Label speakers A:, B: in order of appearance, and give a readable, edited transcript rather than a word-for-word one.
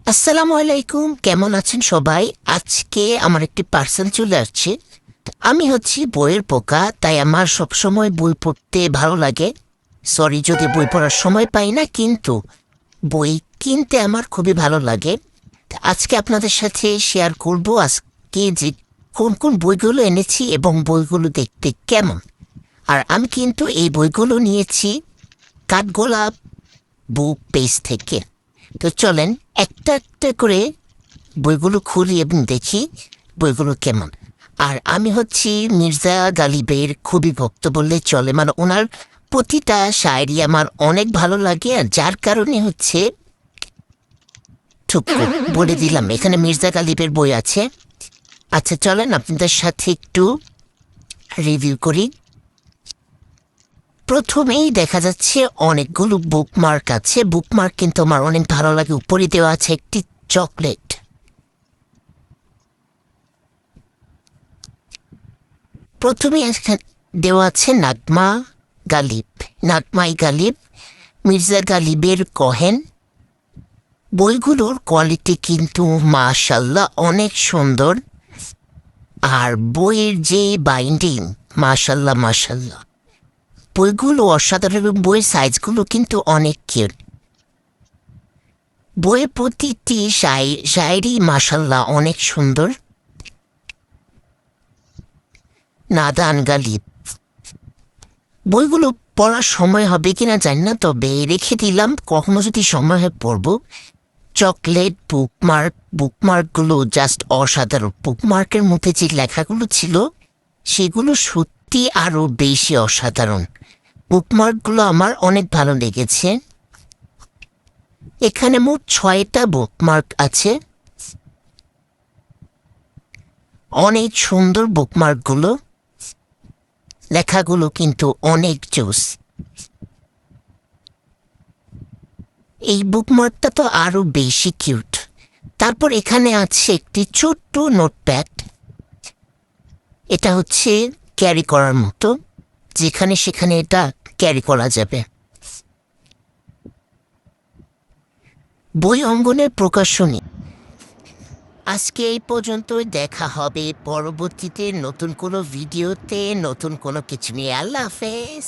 A: আসসালামু আলাইকুম, কেমন আছেন সবাই? আজকে আমার একটি পার্সেল চলে আসছে। আমি হচ্ছি বইয়ের পোকা, তাই আমার সবসময় বই পড়তে ভালো লাগে। সরি যদি বই পড়ার সময় পাই না, কিন্তু বই কিনতে আমার খুবই ভালো লাগে। আজকে আপনাদের সাথে শেয়ার করব আজকে যে কোন কোন বইগুলো এনেছি এবং বইগুলো দেখতে কেমন। আর আমি কিন্তু এই বইগুলো নিয়েছি কাঠগোলাপ বুক পেজ থেকে। তো চলেন একটা একটা করে বইগুলো খুলি এবং দেখি বইগুলো কেমন। আর আমি হচ্ছি মির্জা গালিবের খুবই ভক্ত বললে চলে, মানে ওনার প্রতিটা শায়রি আমার অনেক ভালো লাগে। আর যার কারণে হচ্ছে ঠুক বলে দিলাম এখানে মির্জা গালিবের বই আছে। আচ্ছা চলেন আপনাদের সাথে একটু রিভিউ করি। প্রথমেই দেখা যাচ্ছে অনেকগুলো বুকমার্ক আছে। বুকমার্ক কিন্তু আমার অনেক ভালো লাগে। উপরে দেওয়া আছে একটি চকলেট। প্রথমে দেওয়া আছে নাগমা গালিব। নাগমাই গালিব, মির্জা গালিবের কহেন। বইগুলোর কোয়ালিটি কিন্তু মাশাল্লাহ অনেক সুন্দর। আর বইয়ের যে বাইন্ডিং, মাশাল্লাহ মাশাল্লাহ, বইগুলো অসাধারণ। বইয়ের সাইজগুলো কিন্তু অনেক কিউট। বইয়ের প্রতিটি শায়রি মাশাল্লাহ অনেক সুন্দর। নাদান গালিব, বইগুলো পড়ার সময় হবে কিনা জানি না, তবে রেখে দিলাম, কখনো যদি সময় হয় পড়ব। চকলেট বুকমার্ক, বুকমার্কগুলো জাস্ট অসাধারণ। বুকমার্কের মধ্যে যে লেখাগুলো ছিল সেগুলো সত্যি আরও বেশি অসাধারণ। বুকমার্কগুলো আমার অনেক ভালো লেগেছে। এখানে মোট 6টা বুকমার্ক আছে। অনেক সুন্দর বুকমার্কগুলো, লেখাগুলো কিন্তু অনেক জোস। এই বুকমার্কটা তো আরো বেশি কিউট। তারপর এখানে আছে একটি ছোট্ট নোটপ্যাড। এটা হচ্ছে ক্যারি করার মতো, যেখানে সেখানে এটা ক্যারি করা যাবে। বই অঙ্গনের প্রকাশনী। আজকে এই পর্যন্তই, দেখা হবে পরবর্তীতে নতুন কোনো ভিডিওতে নতুন কোনো কিছু নিয়ে। আল্লাহ হাফেজ।